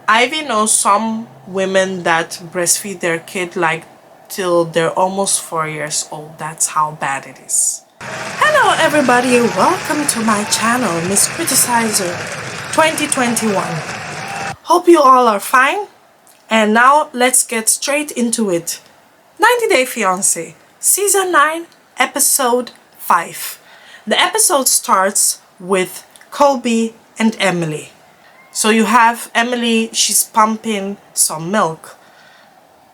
Ivy knows some women that breastfeed their kid like till they're almost 4 years old. That's how bad it is. Hello everybody, welcome to my channel, Miss Criticizer 2021. Hope you all are fine. And now let's get straight into it. 90 Day Fiancé, Season 9, Episode 5. The episode starts with Colby and Emily. So you have Emily, she's pumping some milk.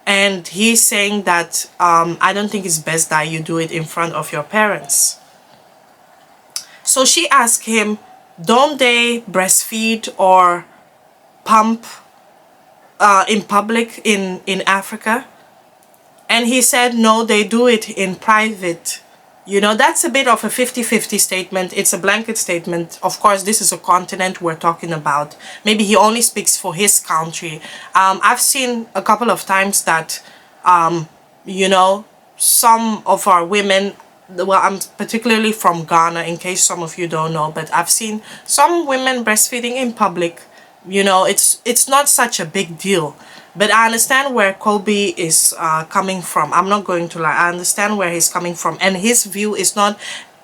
And he's saying that I don't think it's best that you do it in front of your parents. So she asked him, don't they breastfeed or pump in public in Africa? And he said, no, they do it in private. You know, that's a bit of a 50-50 statement. It's a blanket statement. Of course, this is a continent we're talking about. Maybe he only speaks for his country. I've seen a couple of times that, you know, some of our women, well, I'm particularly from Ghana, in case some of you don't know, but I've seen some women breastfeeding in public. You know, it's not such a big deal. But I understand where Colby is coming from. I'm not going to lie. I understand where he's coming from. And his view is not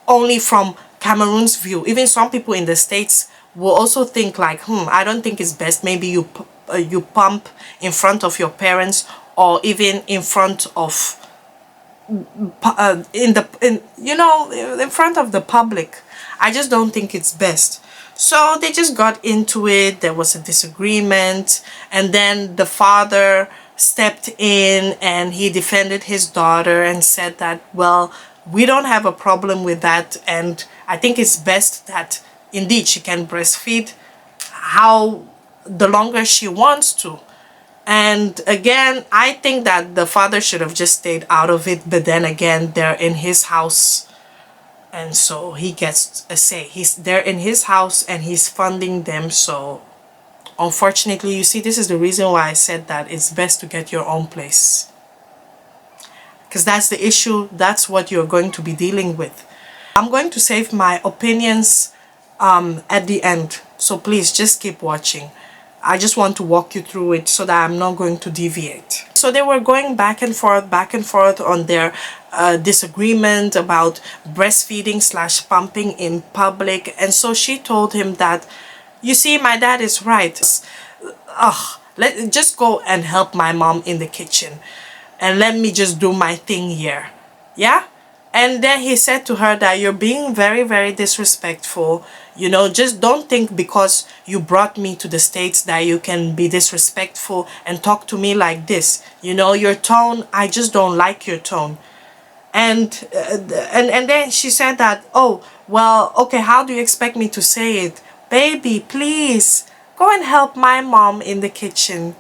only from Cameroon's view. Even some people in the States will also think like, I don't think it's best. Maybe you pump in front of your parents or even in front of, in front of the public. I just don't think it's best. So they just got into it. There was a disagreement, and then the father stepped in and he defended his daughter and said that, well, we don't have a problem with that, and I think it's best that indeed she can breastfeed the longer she wants to. And again, I think that the father should have just stayed out of it, but then again, they're in his house. And so he gets a say. He's there in his house and he's funding them. So unfortunately, you see, this is the reason why I said that it's best to get your own place. Because that's the issue. That's what you're going to be dealing with. I'm going to save my opinions at the end. So please just keep watching. I just want to walk you through it so that I'm not going to deviate. So they were going back and forth on their disagreement about breastfeeding / pumping in public. And so she told him that, you see, my dad is right. Just go and help my mom in the kitchen and let me just do my thing here. Yeah? And then he said to her that you're being very, very disrespectful. You know, just don't think because you brought me to the States that you can be disrespectful and talk to me like this. You know, your tone, I just don't like your tone. And then she said that, oh, well, okay, how do you expect me to say it? Baby, please, go and help my mom in the kitchen.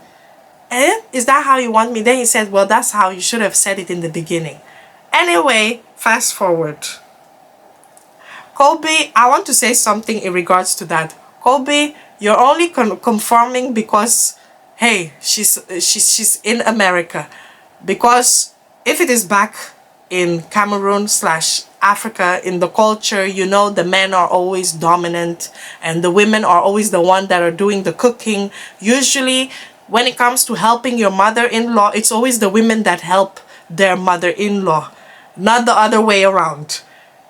Eh? Is that how you want me? Then he said, well, that's how you should have said it in the beginning. Anyway, fast forward. Colby, I want to say something in regards to that. Colby, you're only conforming because, hey, she's in America. Because if it is back in Cameroon / Africa, in the culture, you know, the men are always dominant and the women are always the one that are doing the cooking. Usually, when it comes to helping your mother-in-law, it's always the women that help their mother-in-law, not the other way around.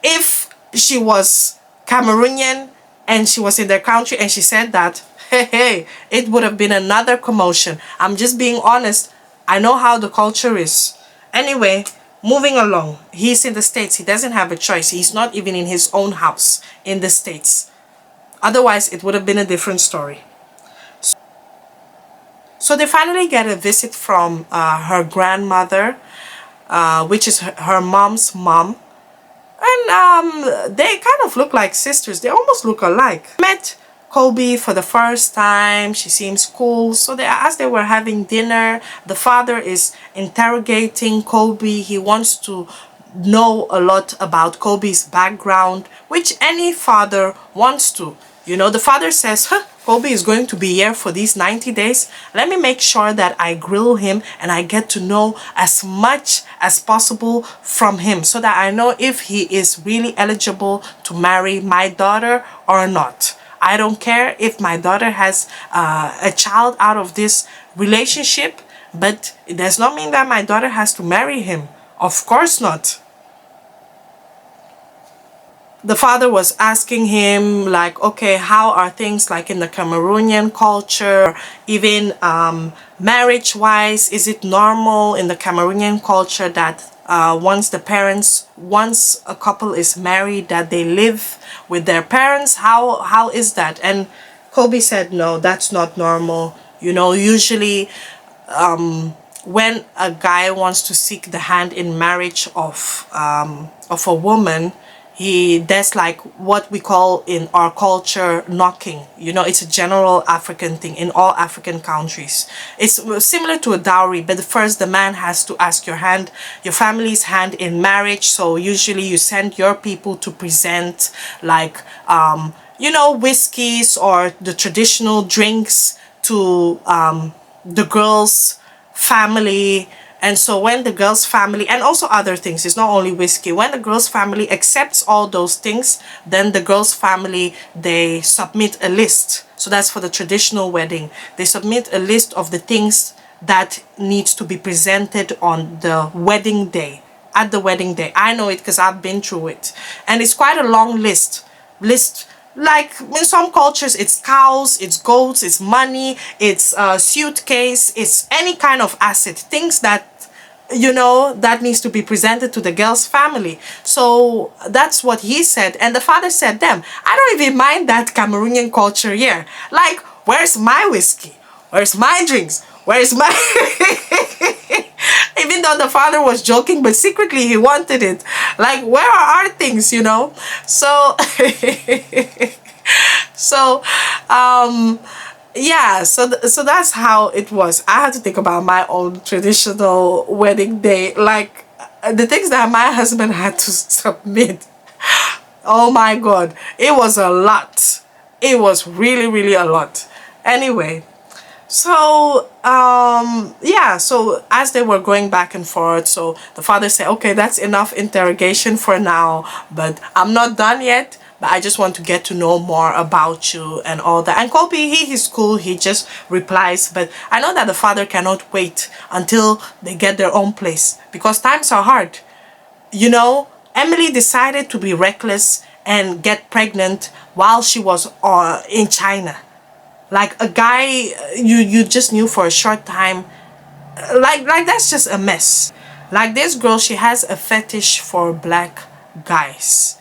If she was Cameroonian and she was in their country and she said that, hey, it would have been another commotion. I'm just being honest. I know how the culture is. Anyway, moving along. He's in the States. He doesn't have a choice. He's not even in his own house in the States. Otherwise, it would have been a different story. So they finally get a visit from her grandmother, which is her mom's mom. And they kind of look like sisters. They almost look alike. Met Colby for the first time. She seems cool. So as they were having dinner, the father is interrogating Colby. He wants to know a lot about Colby's background, which any father wants to. You know, the father says, Colby is going to be here for these 90 days. Let me make sure that I grill him and I get to know as much as possible from him so that I know if he is really eligible to marry my daughter or not. I don't care if my daughter has a child out of this relationship, but it does not mean that my daughter has to marry him. Of course not. The father was asking him like, okay, how are things like in the Cameroonian culture, even marriage wise? Is it normal in the Cameroonian culture that once a couple is married, that they live with their parents? How is that? And Kobe said, no, that's not normal. You know, usually when a guy wants to seek the hand in marriage of a woman, there's like what we call in our culture knocking. You know, it's a general African thing in all African countries. It's similar to a dowry, but first the man has to ask your family's hand in marriage. So usually you send your people to present like you know, whiskeys or the traditional drinks to the girl's family. And so when the girl's family, and also other things, it's not only whiskey, when the girl's family accepts all those things, then the girl's family, they submit a list. So that's for the traditional wedding. They submit a list of the things that needs to be presented on the wedding day, at the wedding day. I know it because I've been through it. And it's quite a long list. Like in some cultures, it's cows, it's goats, it's money, it's a suitcase, it's any kind of asset, things that, you know, that needs to be presented to the girl's family. So that's what he said. And the father said, them, I don't even mind that Cameroonian culture here. Like, where's my whiskey? Where's my drinks? Where's my... Even though the father was joking, but secretly he wanted it. Like, where are our things, you know? So, so, yeah, so that's how it was. I had to think about my own traditional wedding day. Like, the things that my husband had to submit. Oh my God, it was a lot. It was really, really a lot. Anyway. So yeah, so as they were going back and forth, so the father said, okay, that's enough interrogation for now, but I'm not done yet, but I just want to get to know more about you and all that. And Kobe, he's cool, he just replies, but I know that the father cannot wait until they get their own place because times are hard. You know, Emily decided to be reckless and get pregnant while she was in China. Like a guy you just knew for a short time, like that's just a mess. Like this girl, she has a fetish for black guys.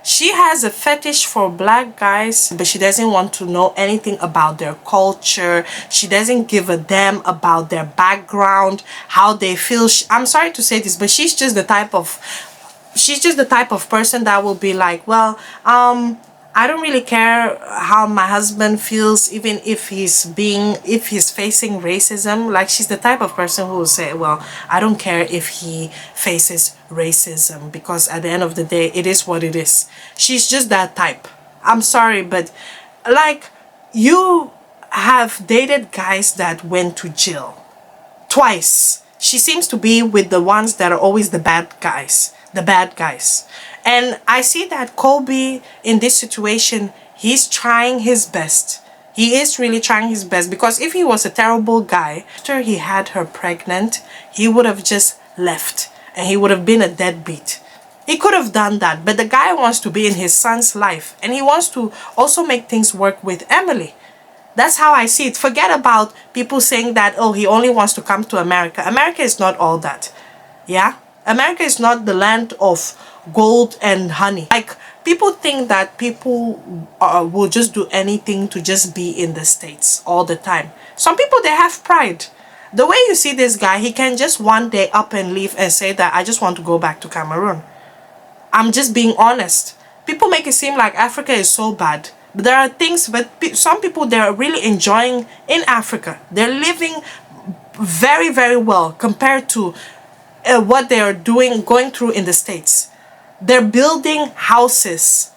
She has a fetish for black guys, but she doesn't want to know anything about their culture. She doesn't give a damn about their background, how they feel. I'm sorry to say this, but she's just the type of person that will be like, well, I don't really care how my husband feels, even if he's facing racism. Like, she's the type of person who will say, well, I don't care if he faces racism, because at the end of the day, it is what it is. She's just that type. I'm sorry, but like, you have dated guys that went to jail twice. She seems to be with the ones that are always the bad guys. And I see that Kobe, in this situation, he's trying his best. He is really trying his best, because if he was a terrible guy, after he had her pregnant, he would have just left and he would have been a deadbeat. He could have done that, but the guy wants to be in his son's life, and he wants to also make things work with Emily. That's how I see it. Forget about people saying that, oh, he only wants to come to America. America is not all that. Yeah? America is not the land of gold and honey. Like, people think that people will just do anything to just be in the States all the time. Some people, they have pride. The way you see this guy, he can just one day up and leave and say that I just want to go back to Cameroon. I'm just being honest. People make it seem like Africa is so bad. But there are things, but some people, they're really enjoying in Africa. They're living very, very well compared to what they are going through in the States. They're building houses.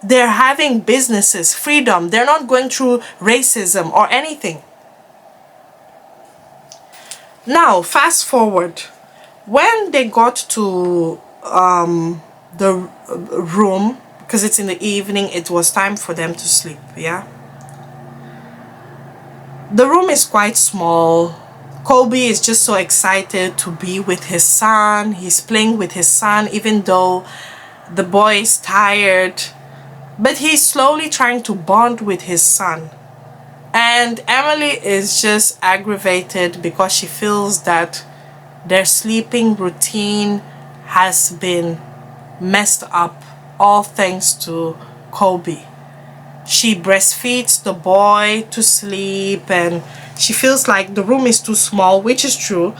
They're having businesses, freedom. They're not going through racism or anything. Now, fast forward. When they got to the room, because it's in the evening. It was time for them to sleep. Yeah, the room is quite small. Kobe is just so excited to be with his son. He's playing with his son even though the boy is tired, but he's slowly trying to bond with his son. And Emily is just aggravated because she feels that their sleeping routine has been messed up, all thanks to Kobe. She breastfeeds the boy to sleep, and she feels like the room is too small, which is true.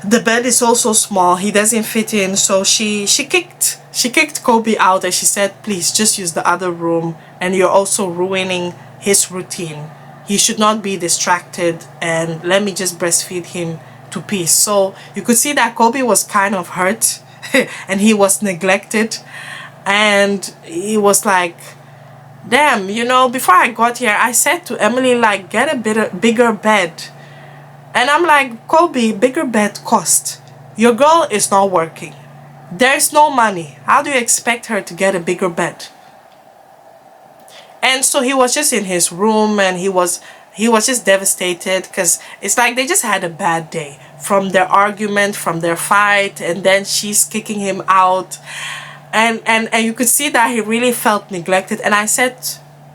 The bed is also small. He doesn't fit in, so she kicked Kobe out, and she said, please just use the other room, and you're also ruining his routine. He should not be distracted, and let me just breastfeed him to peace. So you could see that Kobe was kind of hurt and he was neglected, and he was like, damn, you know, before I got here I said to Emily, like, get a bigger bed. And I'm like, Kobe, bigger bed cost. Your girl is not working. There's no money. How do you expect her to get a bigger bed? And so he was just in his room, and he was just devastated because it's like they just had a bad day from their argument, from their fight, and then she's kicking him out. And you could see that he really felt neglected. And I said,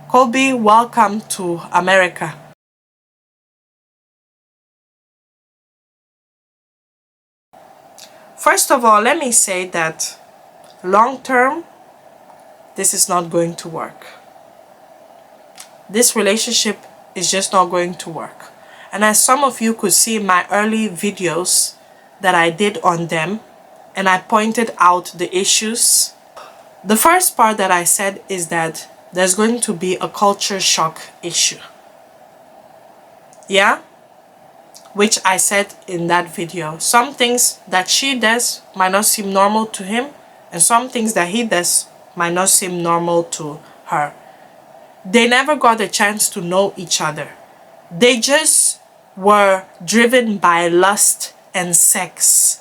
Kobe, welcome to America. First of all, let me say that long term, this is not going to work. This relationship is just not going to work. And as some of you could see in my early videos that I did on them, and I pointed out the issues. The first part that I said is that there's going to be a culture shock issue. Yeah? Which I said in that video. Some things that she does might not seem normal to him, and some things that he does might not seem normal to her. They never got a chance to know each other. They just were driven by lust and sex.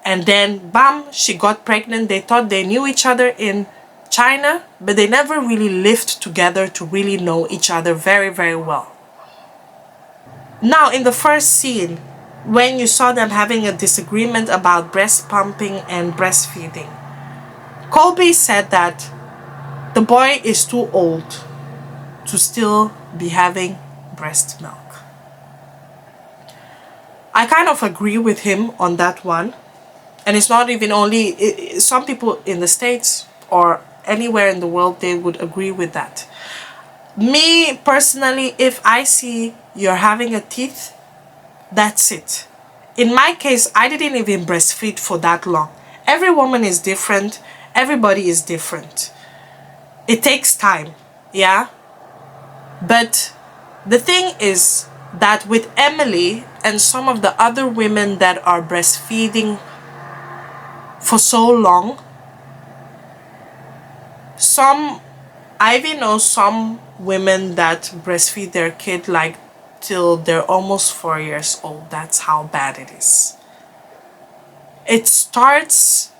And then, bam, she got pregnant. They thought they knew each other in China, but they never really lived together to really know each other very, very well. Now, in the first scene, when you saw them having a disagreement about breast pumping and breastfeeding, Colby said that the boy is too old to still be having breast milk. I kind of agree with him on that one. And it's not even only, some people in the States or anywhere in the world, they would agree with that. Me personally, if I see you're having a teeth, that's it. In my case, I didn't even breastfeed for that long. Every woman is different. Everybody is different. It takes time, yeah? But the thing is that with Emily and some of the other women that are breastfeeding for so long, I even know some women that breastfeed their kid like till they're almost 4 years old. That's how bad it is. It starts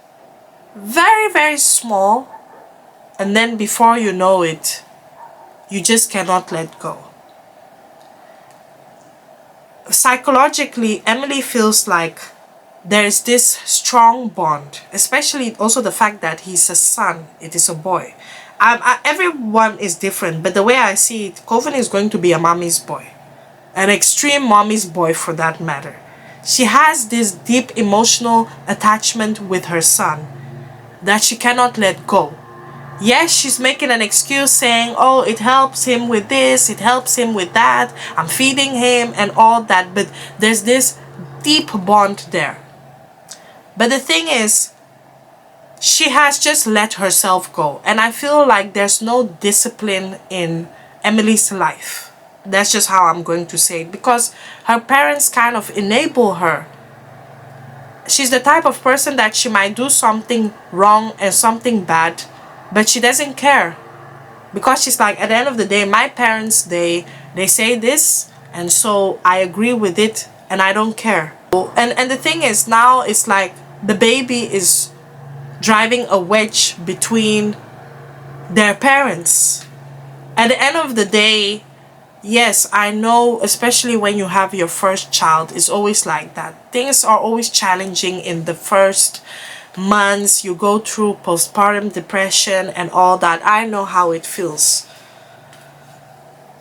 very, very small, and then before you know it, you just cannot let go. Psychologically, Emily feels like there's this strong bond, especially also the fact that he's a son, it is a boy. Everyone is different, but the way I see it, Coven is going to be a mommy's boy, an extreme mommy's boy for that matter. She has this deep emotional attachment with her son that she cannot let go. Yes, she's making an excuse saying, oh, it helps him with this, it helps him with that, I'm feeding him and all that, but there's this deep bond there. But the thing is, she has just let herself go. And I feel like there's no discipline in Emily's life. That's just how I'm going to say it. Because her parents kind of enable her. She's the type of person that she might do something wrong and something bad, but she doesn't care. Because she's like, at the end of the day, my parents, they say this, and so I agree with it, and I don't care. And the thing is, now it's like the baby is driving a wedge between their parents. At the end of the day, yes, I know, especially when you have your first child, it's always like that. Things are always challenging in the first months. You go through postpartum depression and all that. I know how it feels.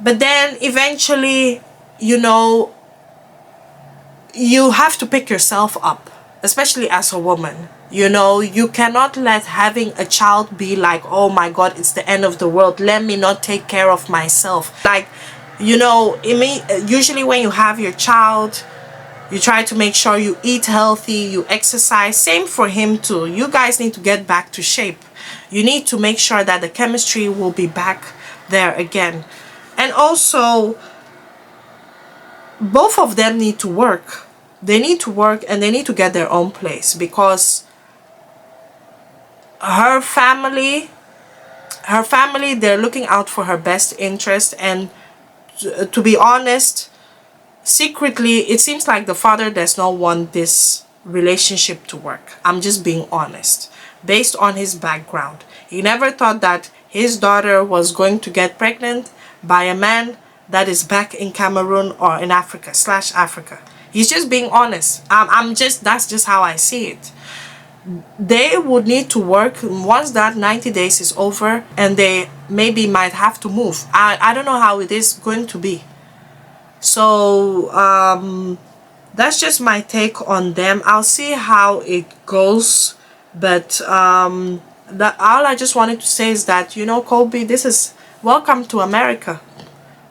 But then eventually, you know, you have to pick yourself up, especially as a woman. You know, you cannot let having a child be like, oh my god, it's the end of the world, let me not take care of myself. Like, you know, usually when you have your child, you try to make sure you eat healthy, you exercise. Same for him too. You guys need to get back to shape. You need to make sure that the chemistry will be back there again. And also, both of them need to work. They need to work and they need to get their own place, because her family, they're looking out for her best interest. And to be honest, secretly, it seems like the father does not want this relationship to work. I'm just being honest. Based on his background, he never thought that his daughter was going to get pregnant by a man that is back in Cameroon or in Africa / Africa. He's just being honest. That's just how I see it. They would need to work once that 90 days is over, and they maybe might have to move. I don't know how it is going to be. So that's just my take on them. I'll see how it goes. But all I just wanted to say is that, you know, Colby, this is welcome to America.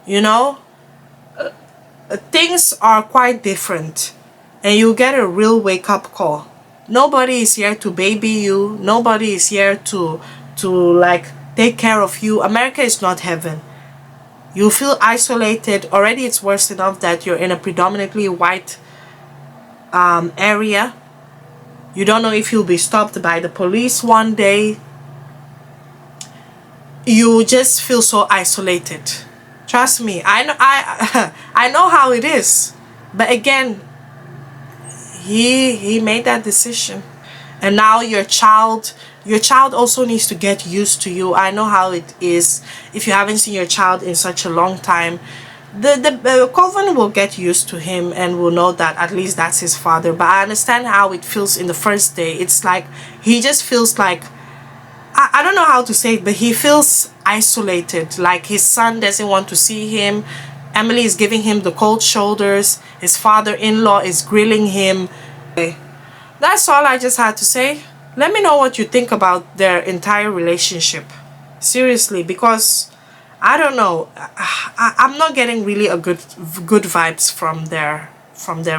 You know, things are quite different, and you get a real wake-up call. Nobody is here to baby you. Nobody is here to like take care of you. America is not heaven. You feel isolated. Already it's worse enough that you're in a predominantly white area. You don't know if you'll be stopped by the police one day. You just feel so isolated. Trust me, I know how it is. But again, he made that decision. And now your child also needs to get used to you. I know how it is. If you haven't seen your child in such a long time, the Coven will get used to him and will know that at least that's his father. But I understand how it feels in the first day. It's like he just feels like, I don't know how to say it, but he feels isolated. Like his son doesn't want to see him. Emily is giving him the cold shoulders. His father-in-law is grilling him. That's all I just had to say. Let me know what you think about their entire relationship. Seriously, because I don't know. I'm not getting really a good vibes from their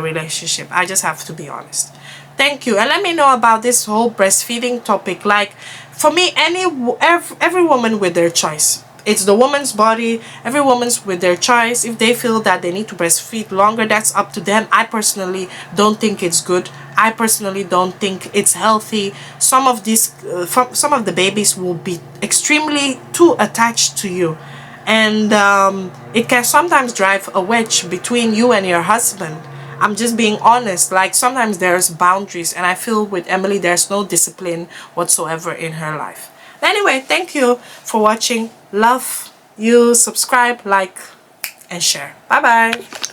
relationship. I just have to be honest. Thank you. And let me know about this whole breastfeeding topic. Like, for me, every woman with their choice. It's the woman's body. Every woman's with their choice. If they feel that they need to breastfeed longer, that's up to them. I personally don't think it's good. I personally don't think it's healthy. Some of the babies will be extremely too attached to you, and it can sometimes drive a wedge between you and your husband. I'm just being honest. Like, sometimes there's boundaries, and I feel with Emily there's no discipline whatsoever in her life. Anyway, thank you for watching. Love you. Subscribe, like, and share. Bye bye.